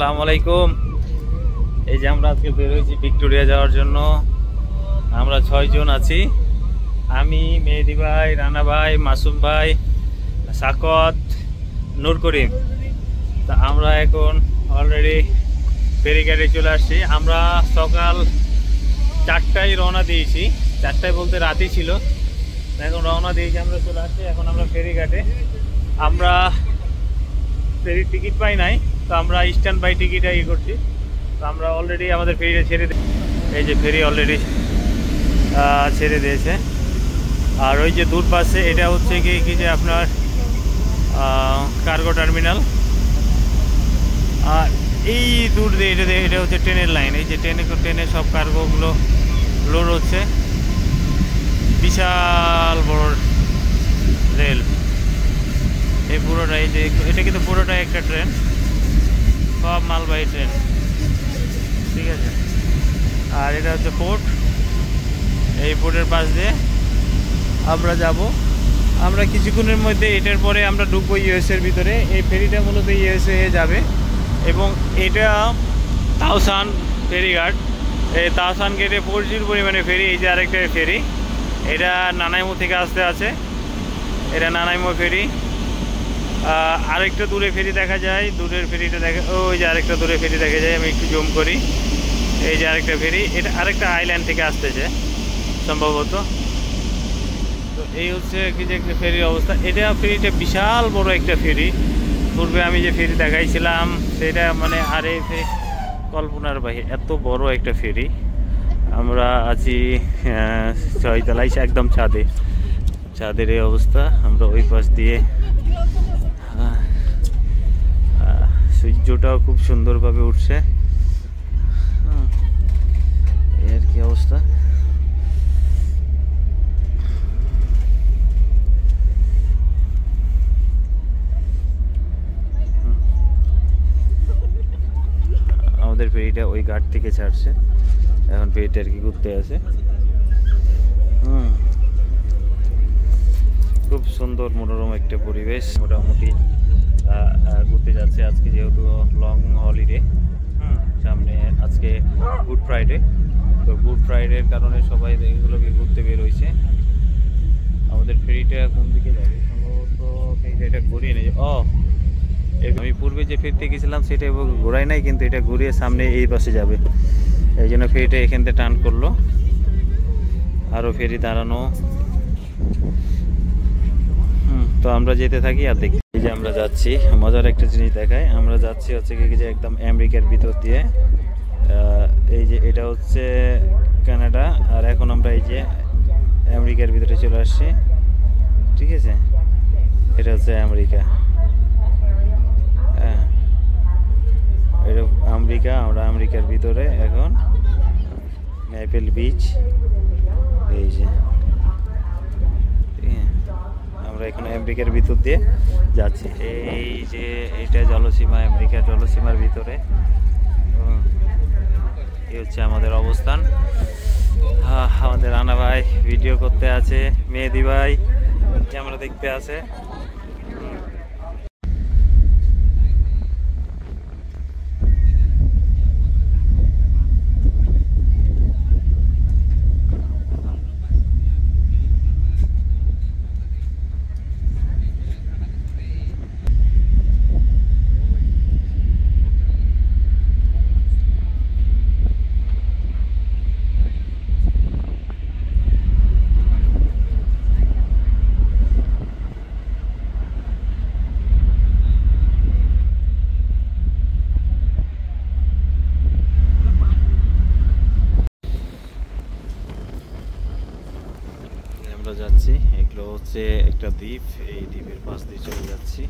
আসসালামু আলাইকুম। এই যে আমরা আজকে বের হয়েছি ভিক্টোরিয়া যাওয়ার জন্য। আমরা 6 জন আছি, আমি, মেহেদি ভাই, রানা ভাই, মাসুম ভাই, সাকত, নূর করিম। তা আমরা এখন অলরেডি ফেরিঘাটে চলে আসছি। আমরা সকাল 4টায় রওনা দিয়েছি, 4টায় বলতে রাতই ছিল। এখন রওনা দিয়েছি, আমরা চলে আসছি। এখন আমরা ফেরিঘাটে, আমরা ফেরির টিকিট পাই নাই, তো আমরা স্ট্যান্ড বাই টিকিট করছি। তো আমরা অলরেডি আমাদের ফেরিটা ছেড়ে দিই। এই যে ফেরি অলরেডি ছেড়ে দিয়েছে। আর ওই যে দূর পাশে এটা হচ্ছে কি যে আপনার কার্গো টার্মিনাল। আর এই দূর দিয়ে এটা হচ্ছে ট্রেনের লাইন। এই যে ট্রেনে সব কার্গোগুলো লোড হচ্ছে। বিশাল বড় রেল এই পুরোটা। এই যে এটা কিন্তু পুরোটাই একটা ট্রেন, সব মালবাহী ট্রেন, ঠিক আছে। আর এটা হচ্ছে পোর্ট। এই পোর্টের পাশ দিয়ে আমরা যাব। আমরা কিছুক্ষণের মধ্যে এটার পরে আমরা ঢুকবো ইউএসএর ভিতরে। এই ফেরিটা মূলত ইউএসএ যাবে এবং এটা তাওসান ফেরিঘাট। এই তাওসান গেটে প্রচুর পরিমাণে ফেরি। এই যে আরেকটা ফেরি, এটা নানাইমো থেকে আসতে আছে। এটা নানাইমো ফেরি। আরেকটা দূরে ফেরি দেখা যায়, দূরের ফেরিটা দেখা, ওই যে আরেকটা দূরে ফেরি দেখা যায়। আমি একটু জুম করি। এই যে আরেকটা ফেরি, এটা আরেকটা আইল্যান্ড থেকে আসতেছে সম্ভবত। তো এই হচ্ছে কি যে একটা ফেরির অবস্থা। এটা ফেরিটা বিশাল বড় একটা ফেরি। পূর্বে আমি যে ফেরি দেখাইছিলাম সেটা মানে আরে কল্পনার বাইরে, এত বড় একটা ফেরি। আমরা আছি 6 তলায়, একদম ছাদের এই অবস্থা। আমরা ওই পাশ দিয়ে, সূর্যটাও খুব সুন্দরভাবে উঠছে। এর কি অবস্থা। আমাদের ফেরিটা ওই ঘাট থেকে ছাড়ছে, এখন ফেরিটা আর কি ঘুরতে আছে। খুব সুন্দর মনোরম একটা পরিবেশ। মোটামুটি ঘুরতে যাচ্ছে আজকে, যেহেতু লং হলিডে। সামনে আজকে গুড ফ্রাইডে, তো গুড ফ্রাইডের কারণে সবাই এগুলোকে ঘুরতে বের হয়েছে। আমাদের ফেরিটা কোন দিকে যাবে, সম্ভবত ফেরিটা ঘুরিয়ে নিয়ে আমি পূর্বে যে ফেরিতে গেছিলাম সেটা ঘোরাই নাই, কিন্তু এটা ঘুরিয়ে সামনে এই পাশে যাবে। এই জন্য ফেরিটা এখান থেকে টার্ন করলো। আরও ফেরি দাঁড়ানো। তো আমরা যেতে থাকি আর দেখি। এই যে আমরা যাচ্ছি, মজার একটা জিনিস দেখায়। আমরা যাচ্ছি হচ্ছে কি যে একদম আমেরিকার ভিতর দিয়ে। এই যে এটা হচ্ছে কানাডা, আর এখন আমরা এই যে আমেরিকার ভিতরে চলে আসছি, ঠিক আছে। এটা হচ্ছে আমেরিকা। হ্যাঁ, এটা আমেরিকা। আমরা আমেরিকার ভিতরে এখন ম্যাপেল বিচ। এই যে আমরা এখন আমেরিকার ভিতর দিয়ে যাচ্ছি। এই যে এটা জলসীমা, আমেরিকার জলসীমার ভিতরে। এই হচ্ছে আমাদের অবস্থান। আমাদের রানা ভাই ভিডিও করতে আছে, মেহেদি ভাই ক্যামেরা দেখতে আছে। যাচ্ছি, এগুলো হচ্ছে একটা দ্বীপ। এই দ্বীপের পাশ দিয়ে চলে যাচ্ছি।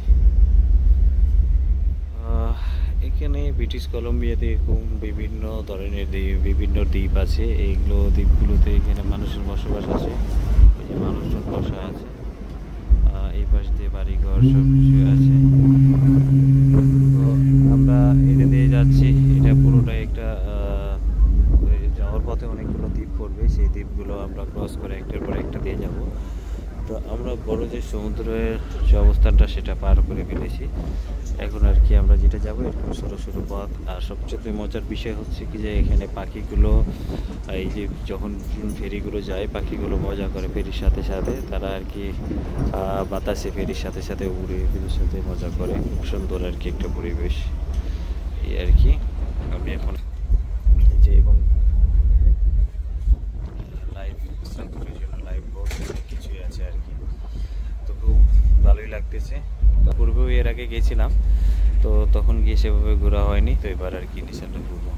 এখানে ব্রিটিশ কলম্বিয়াতে এরকম বিভিন্ন ধরনের বিভিন্ন দ্বীপ আছে। এইগুলো দ্বীপগুলোতে এখানে মানুষের বসবাস আছে। এই যে মানুষজন বসা আছে, এই পাশ দিয়ে বাড়িঘর সব কিছু আছে। তো আমরা এটা দিয়ে যাচ্ছি। এটা পুরোটাই একটা যাওয়ার পথে অনেকগুলো দ্বীপ পড়বে, সেই দ্বীপগুলো আমরা ক্রস করে একটার পর একটা দিয়ে যাব। তো আমরা বড় যে সমুদ্রের যে অবস্থানটা সেটা পার করে ফেলেছি। এখন আর কি আমরা যেটা যাবো এরকম ছোটো ছোটো পথ। আর সবচেয়ে মজার বিষয় হচ্ছে কি যে এখানে পাখিগুলো, এই যে যখন ফেরিগুলো যায় পাখিগুলো মজা করে ফেরির সাথে সাথে, তারা আর কি বাতাসে ফেরির সাথে সাথে উড়ে ফেরির সাথে মজা করে। খুব সুন্দর আর কি একটা পরিবেশ, এই আর কি। আমি এখন যে এবং লাইভ সার্কুলের জন্য লাইভ বোর্ড কিছুই আছে আর কি। তো খুব ভালোই লাগতেছে। তো পূর্বেও এর আগে গিয়েছিলাম, তো তখন গিয়ে সেভাবে ঘোরা হয়নি। তো এবার আর কি নিশানটা ঘুরবো।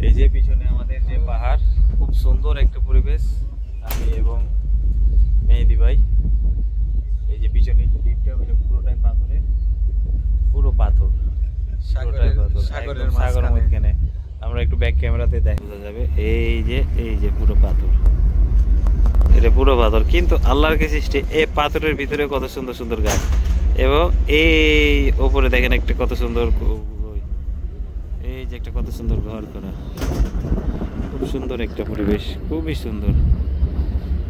এই যে পিছনে আমাদের যে পাহাড়, খুব সুন্দর একটা পরিবেশ। আমি এবং মেহেদি ভাই, এই যে পিছনে যে দ্বীপটা ওটা পুরোটাই পাথরের, পুরো পাথর, সাগরের মাঝখানে। আমরা একটু ব্যাক ক্যামেরাতে দেখা যাবে এই যে পুরো পাথর, এটা পুরো পাথর। কিন্তু আল্লাহর কাছে এই পাথরের ভিতরে কত সুন্দর সুন্দর গাছ, এবং এই ওপরে দেখেন একটা কত সুন্দর, এই যে একটা কত সুন্দর ঘর করা। খুব সুন্দর একটা পরিবেশ, খুবই সুন্দর,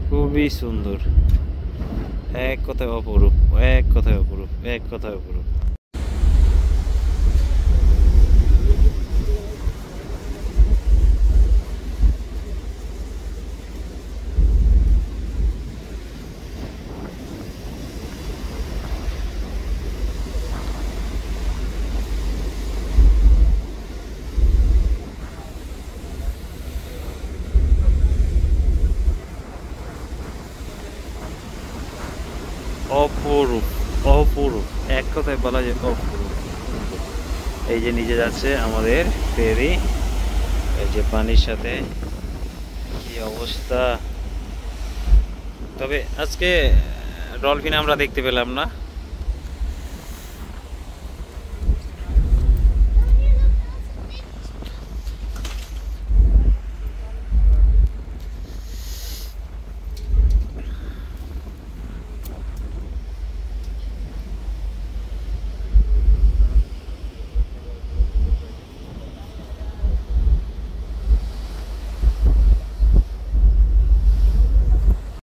খুবই সুন্দর। এক কথায় অপরূপ, এক কথায় অপরূপ, এক কথায় অপরূপ। অপরূপ, অপরূপ, এক কথায় বলা যায় অপরূপ। এই যে নিচে যাচ্ছে আমাদের ফেরি, এই যে পানির সাথে কি অবস্থা। তবে আজকে ডলফিন আমরা দেখতে পেলাম না।